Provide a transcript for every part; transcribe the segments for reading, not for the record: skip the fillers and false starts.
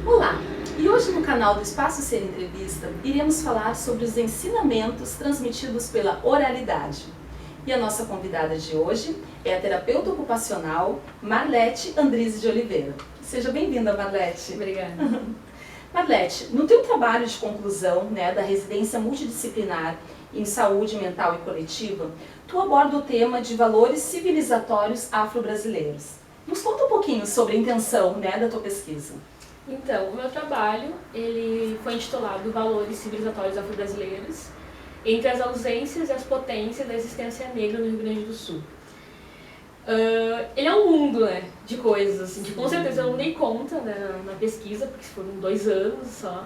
Olá! E hoje no canal do Espaço Ser Entrevista iremos falar sobre os ensinamentos transmitidos pela oralidade. E a nossa convidada de hoje é a terapeuta ocupacional Marlete Andrize de Oliveira. Seja bem-vinda, Marlete. Obrigada. Marlete, no teu trabalho de conclusão da residência multidisciplinar em saúde mental e coletiva, tu aborda o tema de valores civilizatórios afro-brasileiros. Nos conta um pouquinho sobre a intenção da tua pesquisa. Então, o meu trabalho ele foi intitulado Valores Civilizatórios Afro-Brasileiros, entre as ausências e as potências da existência negra no Rio Grande do Sul. Ele é um mundo de coisas, assim, que com certeza eu não dei conta na pesquisa, porque foram 2 anos só.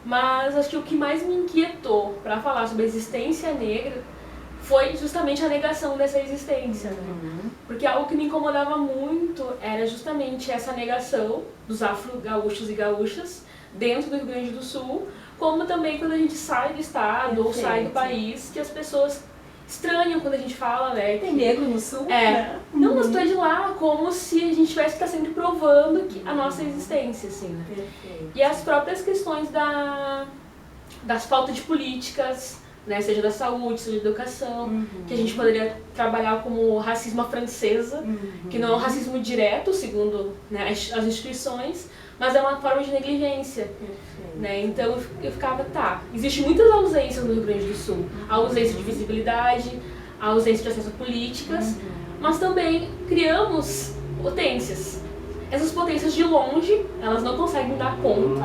Mas acho que o que mais me inquietou para falar sobre a existência negra foi justamente a negação dessa existência, Porque algo que me incomodava muito era justamente essa negação dos afro-gaúchos e gaúchas dentro do Rio Grande do Sul, como também quando a gente sai do estado ou sai do país, que as pessoas estranham quando a gente fala, Tem negro no Sul? Não, mas tu é de lá, como se a gente tivesse que estar sempre provando a nossa existência, assim, Perfeito. E as próprias questões das faltas de políticas, seja da saúde, seja da educação, que a gente poderia trabalhar como racismo à francesa, que não é um racismo direto, segundo as instituições, mas é uma forma de negligência. Então eu ficava, existem muitas ausências no Rio Grande do Sul. A ausência de visibilidade, a ausência de acesso a políticas, mas também criamos potências. Essas potências de longe, elas não conseguem dar conta,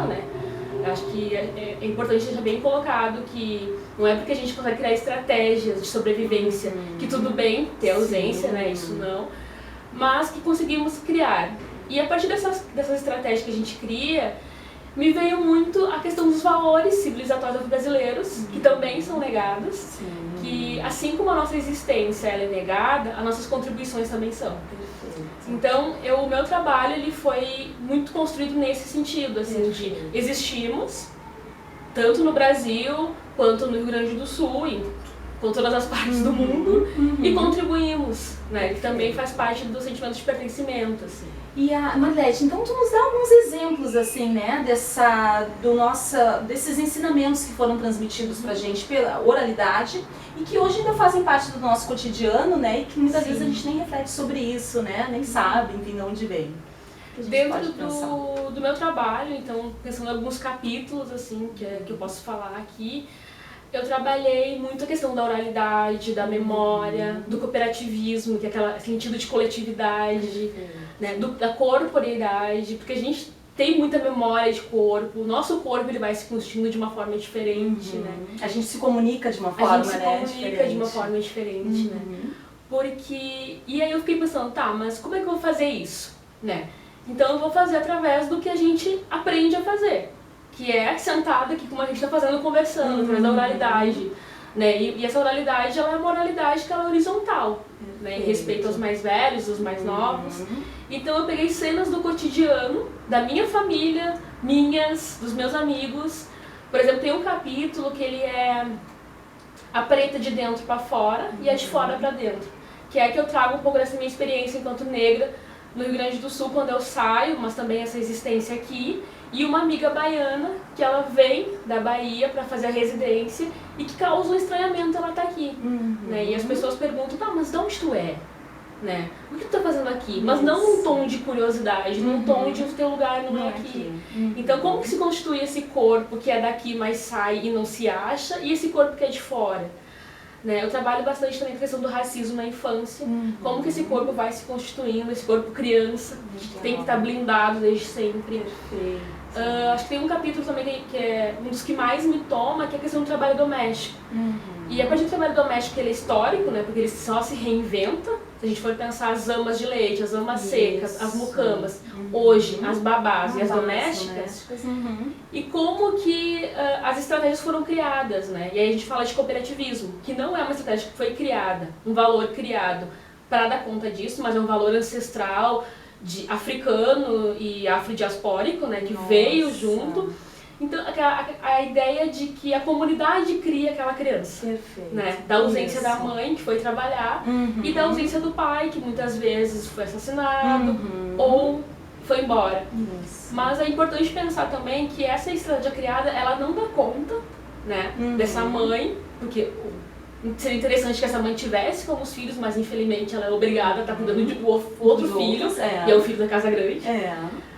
Acho que é importante deixar bem colocado que não é porque a gente consegue criar estratégias de sobrevivência que tudo bem ter ausência, isso não, mas que conseguimos criar. E a partir dessas estratégias que a gente cria, me veio muito a questão dos valores civilizatórios brasileiros, que também são negados, que assim como a nossa existência ela é negada, as nossas contribuições também são. Então, o meu trabalho ele foi muito construído nesse sentido, assim, de existimos, tanto no Brasil, quanto no Rio Grande do Sul, e com todas as partes do mundo, e contribuímos, que também faz parte do sentimento de pertencimento, assim. E Marlete, então tu nos dá alguns exemplos assim, desses ensinamentos que foram transmitidos pra gente pela oralidade e que hoje ainda fazem parte do nosso cotidiano, e que muitas vezes a gente nem reflete sobre isso, nem sabe, enfim, de onde vem. Dentro do meu trabalho, então, pensando em alguns capítulos assim que eu posso falar aqui, eu trabalhei muito a questão da oralidade, da memória, do cooperativismo, que é aquele sentido de coletividade, da corporeidade, porque a gente tem muita memória de corpo, o nosso corpo ele vai se constituindo de uma forma diferente, A gente se comunica de uma forma de uma forma diferente, Porque... E aí eu fiquei pensando, mas como é que eu vou fazer isso, Então eu vou fazer através do que a gente aprende a fazer, que é sentado aqui como a gente está fazendo, conversando, através da oralidade. E essa oralidade ela é uma oralidade que ela é horizontal, em respeito aos mais velhos, aos mais novos. Então eu peguei cenas do cotidiano, da minha família, dos meus amigos. Por exemplo, tem um capítulo que ele é a preta de dentro para fora e a de fora para dentro, que é que eu trago um pouco dessa minha experiência enquanto negra no Rio Grande do Sul, quando eu saio, mas também essa existência aqui, e uma amiga baiana, que ela vem da Bahia para fazer a residência e que causa um estranhamento ela tá aqui, E as pessoas perguntam, mas de onde tu é? O que tu tá fazendo aqui? Mas não num tom de curiosidade, num tom de o teu lugar não é aqui. Então como que se constitui esse corpo que é daqui, mas sai e não se acha, e esse corpo que é de fora? Eu trabalho bastante também com a questão do racismo na infância, como que esse corpo vai se constituindo, esse corpo criança, que tem que estar blindado desde sempre. Acho que tem um capítulo também que é um dos que mais me toma, que é a questão do trabalho doméstico. E a partir do trabalho doméstico ele é histórico, porque ele só se reinventa. Se a gente for pensar as amas de leite, as amas secas, as mucambas, hoje as babás e as domésticas, e como que as estratégias foram criadas, E aí a gente fala de cooperativismo, que não é uma estratégia que foi criada, um valor criado para dar conta disso, mas é um valor ancestral, africano e afrodiaspórico, que veio junto. Então, a ideia de que a comunidade cria aquela criança. Perfeito. Da ausência da mãe, que foi trabalhar, e da ausência do pai, que muitas vezes foi assassinado, ou foi embora. Isso. Mas é importante pensar também que essa estratégia criada, ela não dá conta, né, dessa mãe, porque seria interessante que essa mãe tivesse como os filhos, mas infelizmente ela é obrigada a estar cuidando do outro filho, e é o filho da casa grande.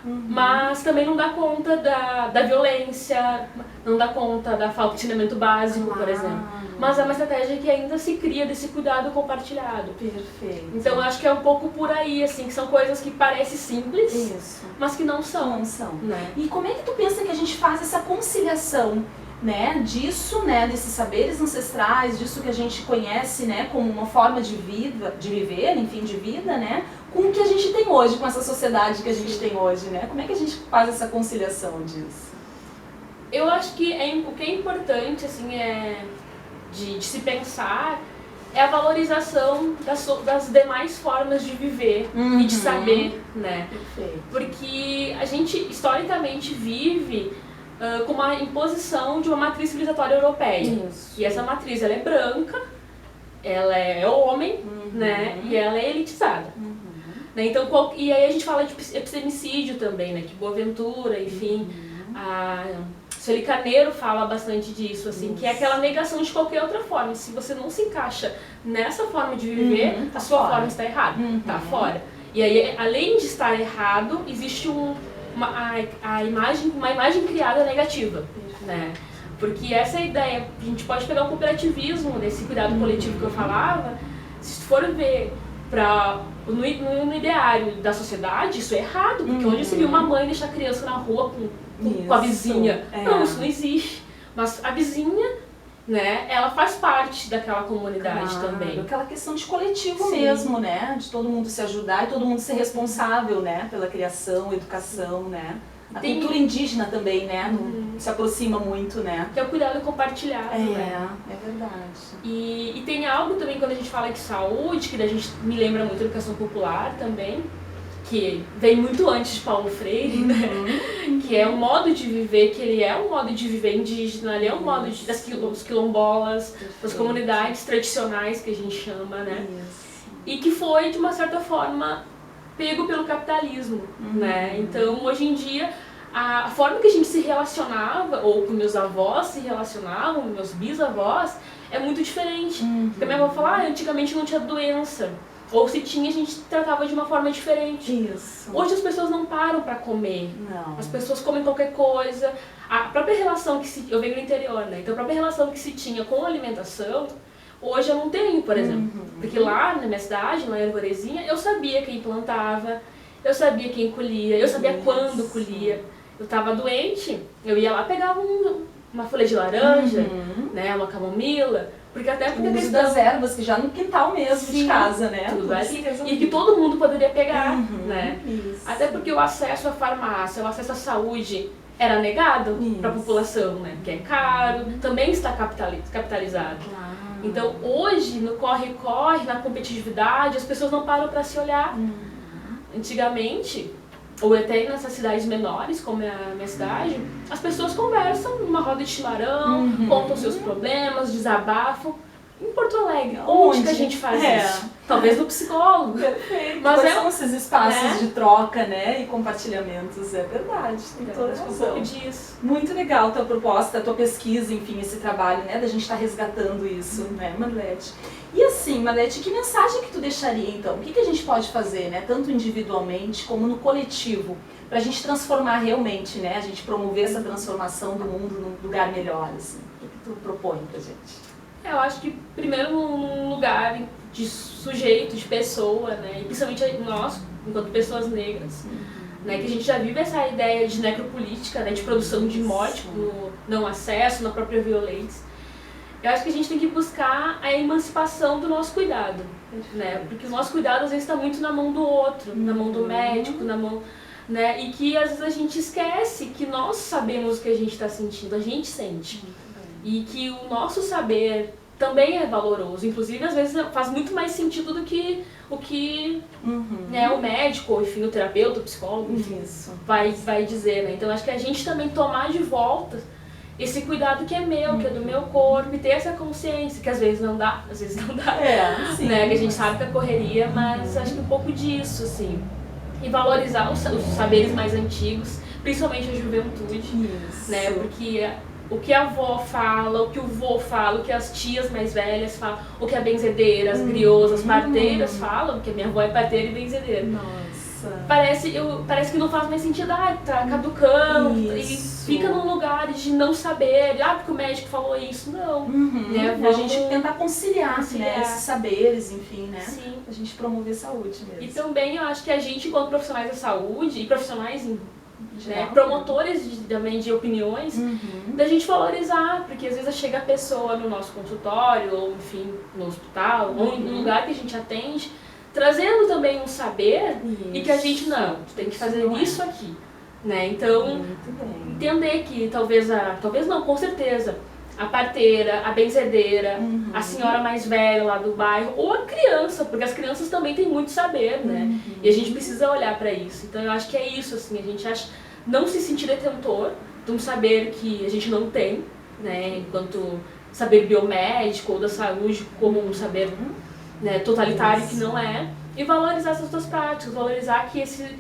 Mas também não dá conta da violência, não dá conta da falta de saneamento básico, por exemplo. Mas é uma estratégia que ainda se cria desse cuidado compartilhado. Perfeito. Então eu acho que é um pouco por aí, assim, que são coisas que parecem simples, mas que não são. Não são. Né? E como é que tu pensa que a gente faz essa conciliação, né, disso, né, desses saberes ancestrais, disso que a gente conhece, né, como uma forma de vida, de viver, enfim, de vida, né, com o que a gente tem hoje, com essa sociedade que a gente tem hoje, né? Como é que a gente faz essa conciliação disso? Eu acho que o que é importante, assim, de se pensar é a valorização das demais formas de viver e de saber, né? Perfeito. Porque a gente historicamente vive com uma imposição de uma matriz civilizatória europeia. Isso. E essa matriz, ela é branca, ela é homem, né? E ela é elitizada. Né? Então, e aí a gente fala de epistemicídio também, né? Que Boaventura, enfim, a Sueli Carneiro fala bastante disso, assim, que é aquela negação de qualquer outra forma. Se você não se encaixa nessa forma de viver, tá a sua fora. forma está errada, tá fora. E aí, além de estar errado, existe uma imagem criada negativa, né? Porque essa é a ideia, a gente pode pegar o cooperativismo, desse cuidado coletivo que eu falava, se for ver no ideário da sociedade, isso é errado, porque onde se viu uma mãe deixar a criança na rua com a vizinha? Não, isso não existe. Mas a vizinha, né, ela faz parte daquela comunidade também. Aquela questão de coletivo mesmo, né? De todo mundo se ajudar e todo mundo ser responsável, né? Pela criação, educação, né? A cultura indígena também, né? Se aproxima muito, né? Que é o cuidado compartilhado, né? É verdade. E tem algo também quando a gente fala de saúde, que a gente me lembra muito da educação popular também, que vem muito antes de Paulo Freire, né? Que é um modo de viver, que ele é um modo de viver indígena, ele é um modo dos quilombolas, das comunidades tradicionais que a gente chama, né? E que foi, de uma certa forma, pego pelo capitalismo, né? Então, hoje em dia, a forma que a gente se relacionava, ou que meus avós se relacionavam, meus bisavós, é muito diferente. Porque a minha avó fala, antigamente não tinha doença. Ou se tinha, a gente tratava de uma forma diferente. Hoje as pessoas não param para comer. As pessoas comem qualquer coisa. A própria relação que eu venho do interior, né? Então a própria relação que se tinha com a alimentação, hoje eu não tenho, por exemplo. Porque lá na minha cidade, lá em Arvorezinha, eu sabia quem plantava, eu sabia quem colhia, eu sabia quando colhia. Eu estava doente, eu ia lá, pegava uma folha de laranja, né, uma camomila, porque até porque o uso das ervas, que já no quintal mesmo de casa, né? Tudo ali, e que todo mundo poderia pegar, né? Até porque o acesso à farmácia, o acesso à saúde era negado para a população, né? Porque é caro, também está capitalizado. Então hoje, no corre-corre, na competitividade, as pessoas não param para se olhar. Antigamente, ou até nessas cidades menores, como é a minha cidade, as pessoas conversam numa roda de chimarrão, contam seus problemas, desabafam. Em Porto Alegre, onde que a gente faz isso? Talvez no psicólogo. Perfeito. Mas são esses espaços de troca, né, e compartilhamentos, é verdade, tem toda razão. Um pouco disso. Muito legal a tua proposta, a tua pesquisa, enfim, esse trabalho, né, da gente estar resgatando isso, né, Marlete? E assim, Marlete, que mensagem que tu deixaria, então? O que a gente pode fazer, né, tanto individualmente como no coletivo, para a gente transformar realmente, né, a gente promover essa transformação do mundo num lugar melhor, assim? O que tu propõe pra gente? Eu acho que primeiro num lugar de sujeito, de pessoa, né, e principalmente nós, enquanto pessoas negras, né, que a gente já vive essa ideia de necropolítica, né, de produção de morte no não acesso, na própria violência. Eu acho que a gente tem que buscar a emancipação do nosso cuidado, né, porque o nosso cuidado às vezes está muito na mão do outro, na mão do médico, na mão, né, e que às vezes a gente esquece que nós sabemos o que a gente está sentindo, a gente sente. E que o nosso saber também é valoroso, inclusive às vezes faz muito mais sentido do que o que né, o médico, ou enfim, o terapeuta, o psicólogo, enfim, vai dizer, né? Então acho que a gente também tomar de volta esse cuidado que é meu, que é do meu corpo, e ter essa consciência, que às vezes não dá, né? Que a gente sabe que é correria, mas acho que um pouco disso, assim. e valorizar os saberes mais antigos, principalmente a juventude, Isso. né? Porque o que a avó fala, o que o vô fala, o que as tias mais velhas falam, o que a benzedeira, as griosas, as parteiras falam, porque minha avó é parteira e benzedeira. Nossa. Parece que não faz mais sentido, tá caducando, Isso. e fica num lugar de não saber, porque o médico falou isso, não. Né? A gente tentar conciliar. Conciliar. Né, esses saberes, enfim, né? Sim. A gente promover saúde mesmo. E também eu acho que a gente, enquanto profissionais da saúde, e profissionais Geral, promotores também de opiniões, da gente valorizar, porque às vezes chega a pessoa no nosso consultório, ou enfim, no hospital, ou no lugar que a gente atende, trazendo também um saber e que a gente, não, tu tem que fazer isso aqui, né? Então, Muito bem. entender que talvez não, com certeza, a parteira, a benzedeira, a senhora mais velha lá do bairro, ou a criança, porque as crianças também têm muito saber, né? E a gente precisa olhar para isso. Então eu acho que é isso, assim, a gente acha, não se sentir detentor de um saber que a gente não tem, né? Enquanto saber biomédico ou da saúde como um saber, né, totalitário que não é, e valorizar essas duas práticas, valorizar que esse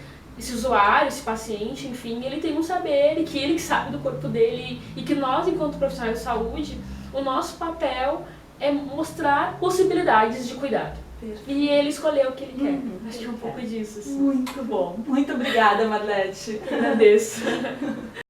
usuário, esse paciente, enfim, ele tem um saber e que ele que sabe do corpo dele e que nós, enquanto profissionais de saúde, o nosso papel é mostrar possibilidades de cuidado. Perfeito. E ele escolheu o que ele quer. Acho que é um pouco disso. Assim. Muito bom. Muito obrigada, Marlete. Agradeço.